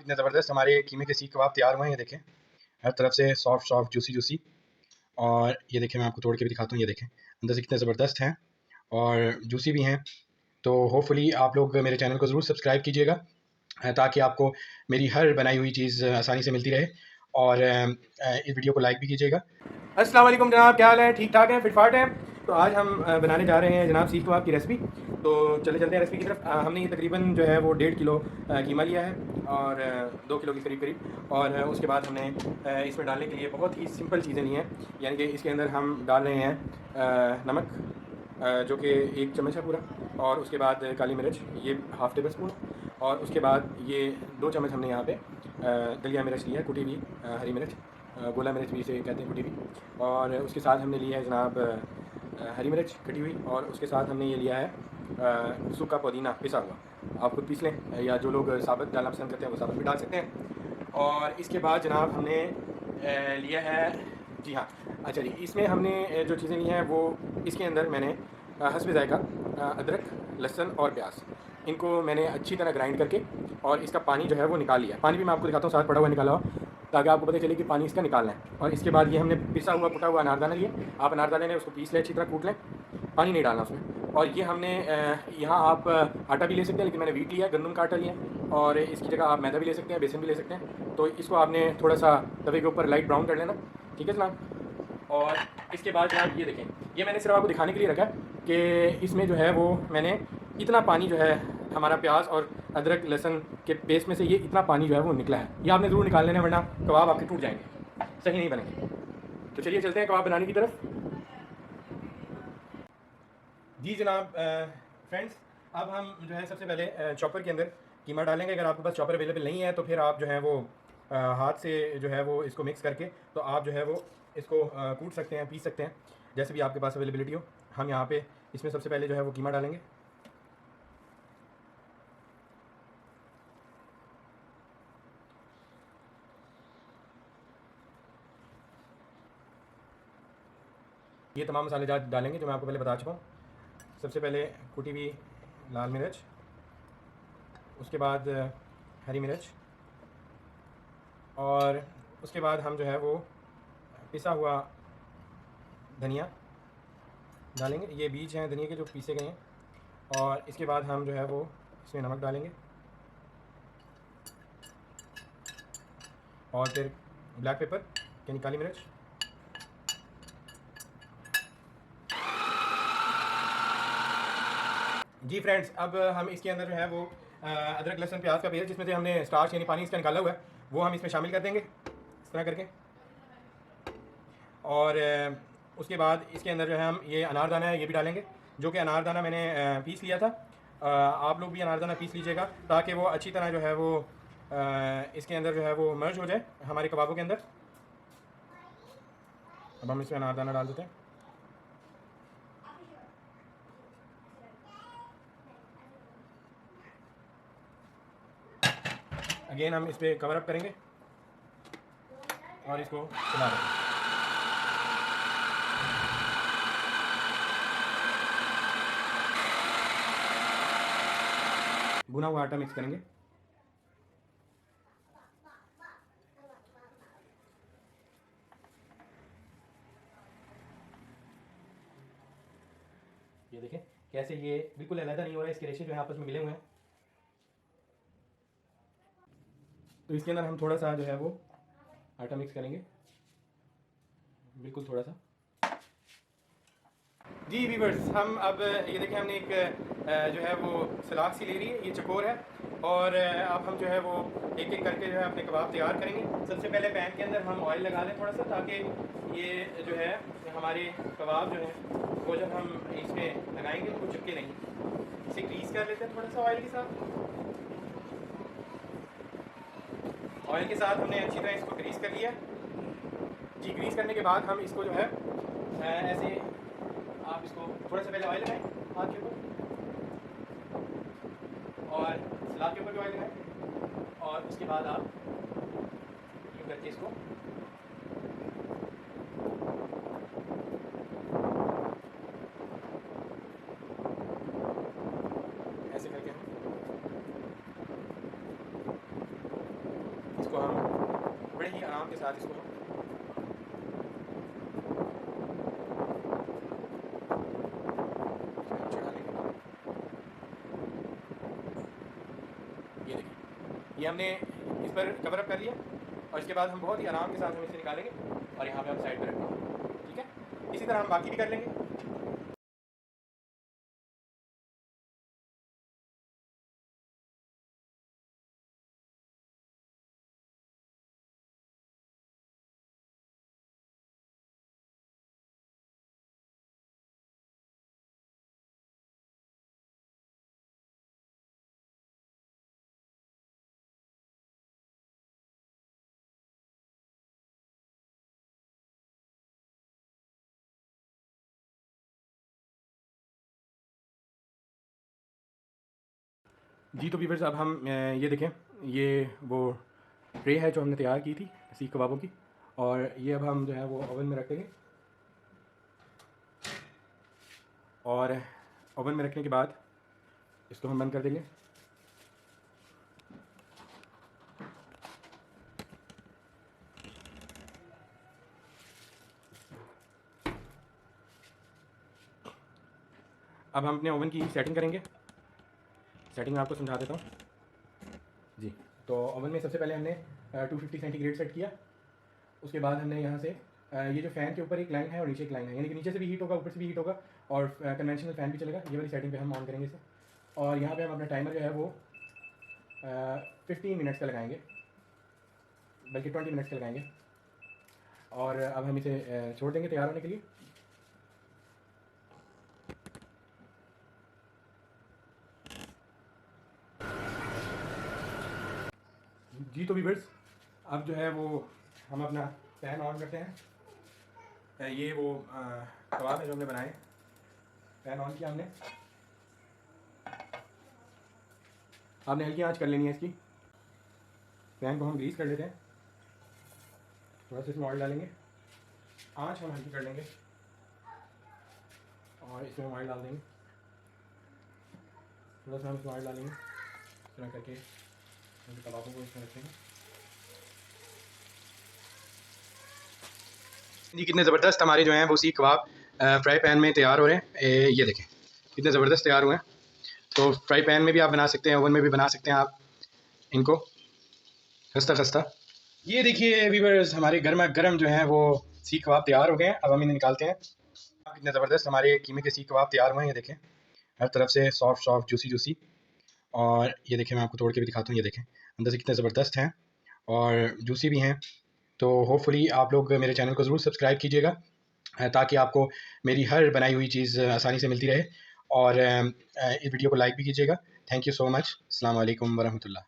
कितने ज़बरदस्त हमारे कीमे के सीख कबाब तैयार हुए हैं। ये देखें, हर तरफ से सॉफ्ट सॉफ्ट जूसी जूसी। और ये देखें, मैं आपको तोड़ के भी दिखाता हूँ। ये देखें अंदर से कितने ज़बरदस्त हैं और जूसी भी हैं। तो होपफुली आप लोग मेरे चैनल को ज़रूर सब्सक्राइब कीजिएगा ताकि आपको मेरी हर बनाई हुई चीज़ आसानी से मिलती रहे। और इस वीडियो को लाइक भी कीजिएगा। अस्सलाम वालेकुम जनाब, क्या हाल है? ठीक ठाक है, फिटफाट है। तो आज हम बनाने जा रहे हैं जनाब सीख कबाब की रेसिपी। तो चले चलते हैं रेसिपी की तरफ। हमने ये तकरीबन जो है वो 1.5 किलो कीमा लिया है और 2 किलो के करीब करीब। और उसके बाद हमने इसमें डालने के लिए बहुत ही सिंपल चीज़ें ली हैं। यानी कि इसके अंदर हम डाल रहे हैं नमक, जो कि 1 चम्मच है पूरा। और उसके बाद काली मिर्च, ये हाफ़ टेबल स्पून। और उसके बाद ये 2 चम्मच हमने यहाँ पे दलिया मिर्च लिया है, कुटी हुई हरी मिर्च, गोला मिर्च भी इसे कहते हैं, कुटी हुई। और उसके साथ हमने लिया है जनाब हरी मिर्च कटी हुई। और उसके साथ हमने ये लिया है सूखा पुदीना पिसा हुआ। आप खुद पीस लें, या जो लोग साबुत डालना पसंद करते हैं वो साबुत भी डाल सकते हैं। और इसके बाद जनाब हमने लिया है, जी हाँ, अच्छा जी, इसमें हमने जो चीज़ें ली हैं वो इसके अंदर मैंने हस्बे ज़ायक़ा अदरक, लहसुन और प्याज, इनको मैंने अच्छी तरह ग्राइंड करके और इसका पानी जो है वो निकाल लिया। पानी भी मैं आपको दिखाता हूँ, साथ पड़ा हुआ निकाला हुआ, ताकि आपको पता चले कि पानी इसका निकालना है। और इसके बाद ये हमने पिसा हुआ कुटा हुआ अनारदाना लिया। आप अनारदाने ने उसको पीस लें, अच्छी तरह कूट लें, पानी नहीं डालना उसमें। और ये हमने यहाँ आप आटा भी ले सकते हैं, लेकिन मैंने व्हीट लिया है, गंदम का आटा लिया। और इसकी जगह आप मैदा भी ले सकते हैं, बेसन भी ले सकते हैं। तो इसको आपने थोड़ा सा तवे के ऊपर लाइट ब्राउन कर लेना, ठीक है जनाब। और इसके बाद जनाब ये देखें, ये मैंने सिर्फ आपको दिखाने के लिए रखा है कि इसमें जो है वो मैंने इतना पानी जो है हमारा प्याज और अदरक लहसुन के पेस्ट में से ये इतना पानी जो है वो निकला है। ये आपने ज़रूर निकाल लेना, वरना कबाब आपके टूट जाएंगे, सही नहीं बनेंगे। तो चलिए चलते हैं कबाब बनाने की तरफ। जी जनाब फ्रेंड्स, अब हम जो है सबसे पहले चॉपर के अंदर कीमा डालेंगे। अगर आपके पास चॉपर अवेलेबल नहीं है तो फिर आप जो है वो हाथ से जो है वो इसको मिक्स करके तो आप जो है वो इसको कूट सकते हैं, पीस सकते हैं, जैसे भी आपके पास अवेलेबिलिटी हो। हम यहाँ पे इसमें सबसे पहले जो है वो कीमा डालेंगे। ये तमाम मसाले डालेंगे जो मैं आपको पहले बता चुका हूँ। सबसे पहले कुटी हुई लाल मिर्च, उसके बाद हरी मिर्च, और उसके बाद हम जो है वो पिसा हुआ धनिया डालेंगे। ये बीज हैं धनिया के जो पीसे गए हैं। और इसके बाद हम जो है वो इसमें नमक डालेंगे, और फिर ब्लैक पेपर यानी काली मिर्च, जी फ्रेंड्स। अब हम इसके अंदर जो है वो अदरक लहसुन प्याज का पेस्ट, जिसमें से हमने स्टार्च यानी पानी इसका निकाला हुआ है, वो हम इसमें शामिल कर देंगे इस तरह करके। और उसके बाद इसके अंदर जो है हम ये अनारदाना है ये भी डालेंगे, जो कि अनारदाना मैंने पीस लिया था। आप लोग भी अनारदाना पीस लीजिएगा ताकि वो अच्छी तरह जो है वो इसके अंदर जो है वो मर्ज हो जाए हमारे कबाबों के अंदर। अब हम इसमें अनारदाना डाल देते हैं। अगेन हम इस पर कवर अप करेंगे और इसको चला देंगे। भुना हुआ आटा मिक्स करेंगे। ये देखें कैसे ये बिल्कुल अलग नहीं हो रहा है, इसके रेशे जो है आपस में मिले हुए हैं। तो इसके अंदर हम थोड़ा सा जो है वो आटा मिक्स करेंगे, बिल्कुल थोड़ा सा। जी वीवर्स, हम अब ये देखें हमने एक जो है वो सलाद सी ले रही है, ये चकोर है। और अब हम जो है वो एक एक करके जो है अपने कबाब तैयार करेंगे। सबसे पहले पैन के अंदर हम ऑयल लगा लें थोड़ा सा, ताकि ये जो है हमारे कबाब जो है वो जब हम इसमें लगाएंगे तो वो चिपके नहीं। इसे ग्रीस कर लेते हैं थोड़ा सा ऑयल के साथ। ऑयल के साथ हमने अच्छी तरह इसको ग्रीस कर लिया। जी, ग्रीस करने के बाद हम इसको जो है ऐसे, आप इसको थोड़ा सा पहले ऑयल लगाएं हाथ के ऊपर, और सलाद के ऊपर भी ऑयल लगाएं, और उसके बाद आप यूँ करके इसको ऐसे करके हम इसको हम बड़े ही आराम के साथ इसको हम चढ़ा लेंगे। ये देखिए, ये हमने इस पर कवर अप कर लिया और इसके बाद हम बहुत ही आराम के साथ हम इसे निकालेंगे और यहाँ पे हम साइड पर रखेंगे। ठीक है, इसी तरह हम बाकी भी कर लेंगे। जी तो व्यूअर्स, अब हम ये देखें, ये वो ट्रे है जो हमने तैयार की थी सीख कबाबों की, और ये अब हम जो है वो ओवन में रख देंगे। और ओवन में रखने के बाद इसको हम बंद कर देंगे। अब हम अपने ओवन की सेटिंग करेंगे। सेटिंग मैं आपको समझा देता हूँ जी। तो ओवन में सबसे पहले हमने 250 सेंटीग्रेड सेट किया। उसके बाद हमने यहाँ से ये जो फ़ैन के ऊपर एक लाइन है और नीचे एक लाइन है, यानी कि नीचे से भी हीट होगा, ऊपर से भी हीट होगा, और कन्वेंशनल फ़ैन भी चलेगा। ये वाली सेटिंग पे हम ऑन करेंगे इसे, और यहाँ पे हम अपना टाइमर जो है वो 15 मिनट्स का लगाएंगे, बल्कि 20 मिनट्स का लगाएंगे। और अब हम इसे छोड़ देंगे तैयार होने के लिए। जी तो व्यूअर्स, अब जो है वो हम अपना पैन ऑन करते हैं। ये वो कबाब है जो हमने बनाए। पैन ऑन किया हमने, आपने हल्की आंच कर लेनी है इसकी। पैन को हम ग्रीस कर लेते हैं, थोड़ा सा इसमें ऑयल डालेंगे, आंच हम हल्की कर लेंगे और इसमें ऑयल डाल देंगे। थोड़ा सा हम इसमें ऑयल डालेंगे, इस तरह करके कबाबों को इसमें रखेंगे। जी कितने ज़बरदस्त हमारे जो हैं वो सीख कबाब फ्राई पैन में तैयार हो रहे हैं। ये देखें कितने ज़बरदस्त तैयार हुए हैं। तो फ्राई पैन में भी आप बना सकते हैं, ओवन में भी बना सकते हैं आप इनको खस्ता खस्ता। ये देखिए व्यूअर्स, हमारे गर्मा गर्म जो हैं वो सीख कबाब तैयार हो गए हैं। अब हम इन्हें निकालते हैं। कितने ज़बरदस्त हमारे कीमे के सीख कबाब तैयार हुए हैं। ये देखें हर तरफ से सॉफ्ट सॉफ्ट जूसी जूसी। और ये देखें, मैं आपको तोड़ के भी दिखाता हूँ। ये देखें अंदर से कितने ज़बरदस्त हैं और जूसी भी हैं। तो होपफुली आप लोग मेरे चैनल को ज़रूर सब्सक्राइब कीजिएगा ताकि आपको मेरी हर बनाई हुई चीज़ आसानी से मिलती रहे। और इस वीडियो को लाइक भी कीजिएगा। Thank you so much. अस्सलाम वालेकुम वरहमतुल्लाह।